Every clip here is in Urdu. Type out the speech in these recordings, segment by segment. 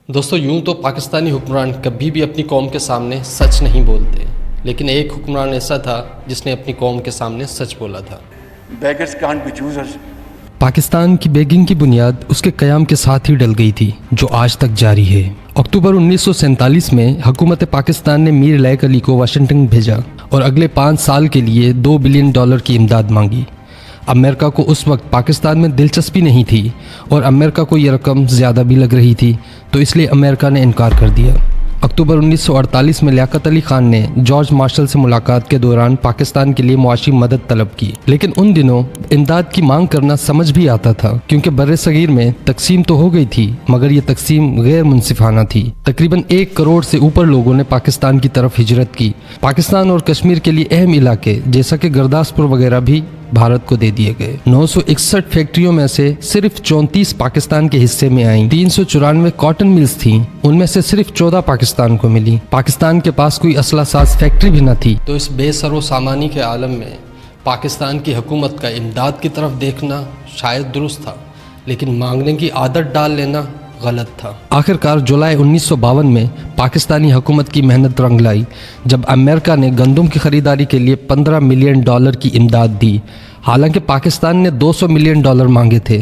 دوستو یوں تو پاکستانی حکمران کبھی بھی اپنی قوم کے سامنے سچ نہیں بولتے، لیکن ایک حکمران ایسا تھا جس نے اپنی قوم کے سامنے سچ بولا تھا۔ Beggars can't be choosers. Pakistan کی بیگنگ کی بنیاد اس کے قیام کے ساتھ ہی ڈل گئی تھی، جو آج تک جاری ہے۔ اکتوبر 1947 میں حکومت پاکستان نے میر لیک علی کو واشنگٹن بھیجا اور اگلے 5 سال کے لیے $2 بلین کی امداد مانگی۔ امریکہ کو اس وقت پاکستان میں دلچسپی نہیں تھی اور امریکہ کو یہ رقم زیادہ بھی لگ رہی تھی، تو اس لیے امریکہ نے انکار کر دیا۔ اکتوبر 1948 میں لیاقت علی خان نے جارج مارشل سے ملاقات کے دوران پاکستان کے لیے معاشی مدد طلب کی، لیکن ان دنوں امداد کی مانگ کرنا سمجھ بھی آتا تھا، کیونکہ بر صغیر میں تقسیم تو ہو گئی تھی مگر یہ تقسیم غیر منصفانہ تھی۔ تقریباً 1 کروڑ سے اوپر لوگوں نے پاکستان کی طرف ہجرت کی۔ پاکستان اور کشمیر کے لیے اہم علاقے جیسا کہ گرداسپور وغیرہ بھی بھارت کو دے دیے گئے۔ 961 فیکٹریوں میں سے صرف 34 پاکستان کے حصے میں آئیں۔ 394 کاٹن ملز تھیں، ان میں سے صرف 14 پاکستان کو ملی۔ پاکستان کے پاس کوئی اسلحہ ساز فیکٹری بھی نہ تھی۔ تو اس بے سر و سامانی کے عالم میں پاکستان کی حکومت کا امداد کی طرف دیکھنا شاید درست تھا، لیکن مانگنے کی عادت ڈال لینا غلط تھا۔ آخرکار جولائی 1952 میں پاکستانی حکومت کی محنت رنگ لائی جب امریکہ نے گندم کی خریداری کے لیے $15 ملین کی امداد دی۔ حالانکہ پاکستان نے $200 ملین مانگے تھے،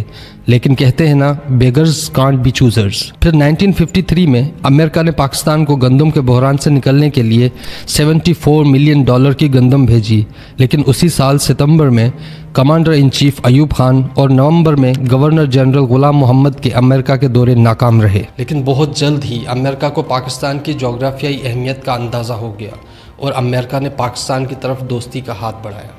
لیکن کہتے ہیں نا بیگرز کانٹ بی چوزرز۔ پھر 1953 میں امریکہ نے پاکستان کو گندم کے بحران سے نکلنے کے لیے $74 ملین کی گندم بھیجی، لیکن اسی سال ستمبر میں commander in chief Ayub Khan اور نومبر میں گورنر جنرل غلام محمد کے امریکہ کے دورے ناکام رہے۔ لیکن بہت جلد ہی امریکہ کو پاکستان کی جغرافیائی اہمیت کا اندازہ ہو گیا اور امریکہ نے پاکستان کی طرف دوستی کا ہاتھ بڑھایا۔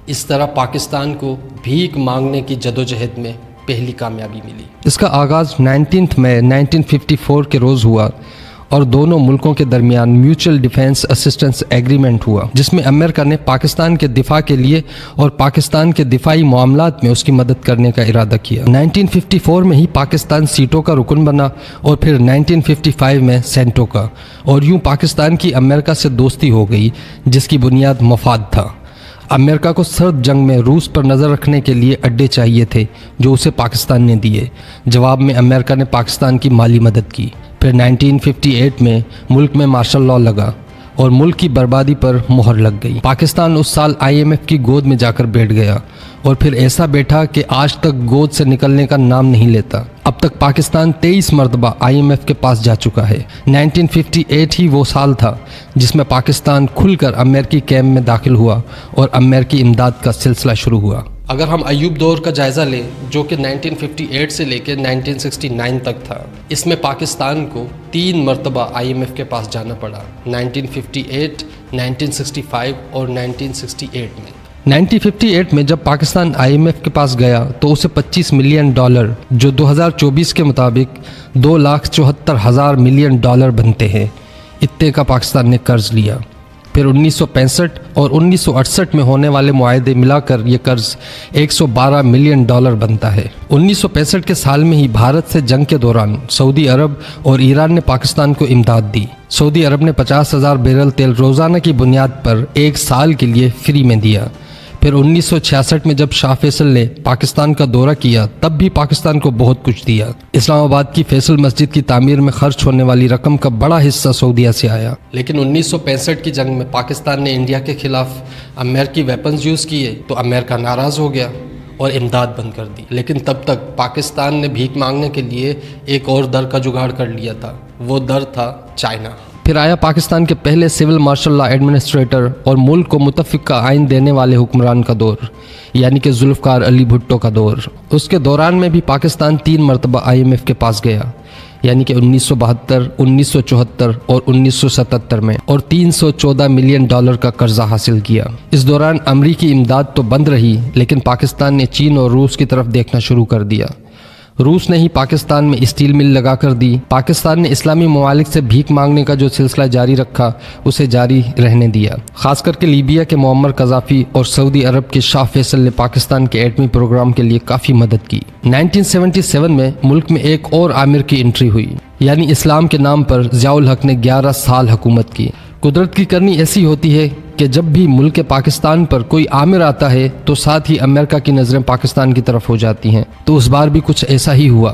اس طرح پاکستان کو بھیک مانگنے کی جدوجہد میں پہلی کامیابی ملی۔ اس کا آغاز 19 مئی 1954 کے روز ہوا اور دونوں ملکوں کے درمیان میوچل ڈیفینس اسسٹنس ایگریمنٹ ہوا، جس میں امریکہ نے پاکستان کے دفاع کے لیے اور پاکستان کے دفاعی معاملات میں اس کی مدد کرنے کا ارادہ کیا۔ 1954 میں ہی پاکستان سیٹو کا رکن بنا اور پھر 1955 میں سینٹو کا، اور یوں پاکستان کی امریکہ سے دوستی ہو گئی جس کی بنیاد مفاد تھا۔ امریکہ کو سرد جنگ میں روس پر نظر رکھنے کے لیے اڈے چاہیے تھے جو اسے پاکستان نے دیے۔ جواب میں امریکہ نے پاکستان کی مالی مدد کی۔ پھر 1958 میں ملک میں مارشل لاء لگا اور ملک کی بربادی پر مہر لگ گئی۔ پاکستان اس سال IMF کی گود میں جا کر بیٹھ گیا اور پھر ایسا بیٹھا کہ آج تک گود سے نکلنے کا نام نہیں لیتا۔ اب تک پاکستان 23 مرتبہ IMF کے پاس جا چکا ہے۔ 1958 ہی وہ سال تھا جس میں پاکستان کھل کر امریکی کیمپ میں داخل ہوا اور امریکی امداد کا سلسلہ شروع ہوا۔ اگر ہم ایوب دور کا جائزہ لیں جو کہ 1958 سے لے کے 1969 تک تھا، اس میں پاکستان کو 3 مرتبہ IMF کے پاس جانا پڑا، 1958، 1965 اور 1968 میں۔ 1958 میں جب پاکستان IMF کے پاس گیا تو اسے $25 ملین جو 2024 کے مطابق $2,74,000 ملین بنتے ہیں، اتنے کا پاکستان نے قرض لیا۔ پھر 1965 اور 1968 میں ہونے والے معاہدے ملا کر یہ قرض $112 ملین بنتا ہے۔ 1965 کے سال میں ہی بھارت سے جنگ کے دوران سعودی عرب اور ایران نے پاکستان کو امداد دی۔ سعودی عرب نے 50,000 بیرل تیل روزانہ کی بنیاد پر 1 سال کے لیے فری میں دیا۔ پھر 1966 میں جب شاہ فیصل نے پاکستان کا دورہ کیا تب بھی پاکستان کو بہت کچھ دیا۔ اسلام آباد کی فیصل مسجد کی تعمیر میں خرچ ہونے والی رقم کا بڑا حصہ سعودیہ سے آیا۔ لیکن 1965 کی جنگ میں پاکستان نے انڈیا کے خلاف امریکی ویپنز یوز کیے تو امریکہ ناراض ہو گیا اور امداد بند کر دی۔ لیکن تب تک پاکستان نے بھیک مانگنے کے لیے ایک اور در کا جگاڑ کر لیا تھا، وہ در تھا چائنا۔ پھر آیا پاکستان کے پہلے سول مارشل لا ایڈمنسٹریٹر اور ملک کو متفقہ آئین دینے والے حکمران کا دور، یعنی کہ ذوالفقار علی بھٹو کا دور۔ اس کے دوران میں بھی پاکستان 3 مرتبہ IMF کے پاس گیا، یعنی کہ 1972، 1974 اور 1977 میں، اور $314 ملین کا قرضہ حاصل کیا۔ اس دوران امریکی امداد تو بند رہی، لیکن پاکستان نے چین اور روس کی طرف دیکھنا شروع کر دیا۔ روس نے ہی پاکستان میں اسٹیل مل لگا کر دی۔ پاکستان نے اسلامی ممالک سے بھیک مانگنے کا جو سلسلہ جاری رکھا اسے جاری رہنے دیا، خاص کر کے لیبیا کے معمر قذافی اور سعودی عرب کے شاہ فیصل نے پاکستان کے ایٹمی پروگرام کے لیے کافی مدد کی۔ 1977 میں ملک میں ایک اور آمر کی انٹری ہوئی، یعنی اسلام کے نام پر ضیاء الحق نے 11 سال حکومت کی۔ قدرت کی کرنی ایسی ہوتی ہے کہ جب بھی ملک پاکستان پر کوئی آمر آتا ہے تو ساتھ ہی امریکہ کی نظریں پاکستان کی طرف ہو جاتی ہیں، تو اس بار بھی کچھ ایسا ہی ہوا۔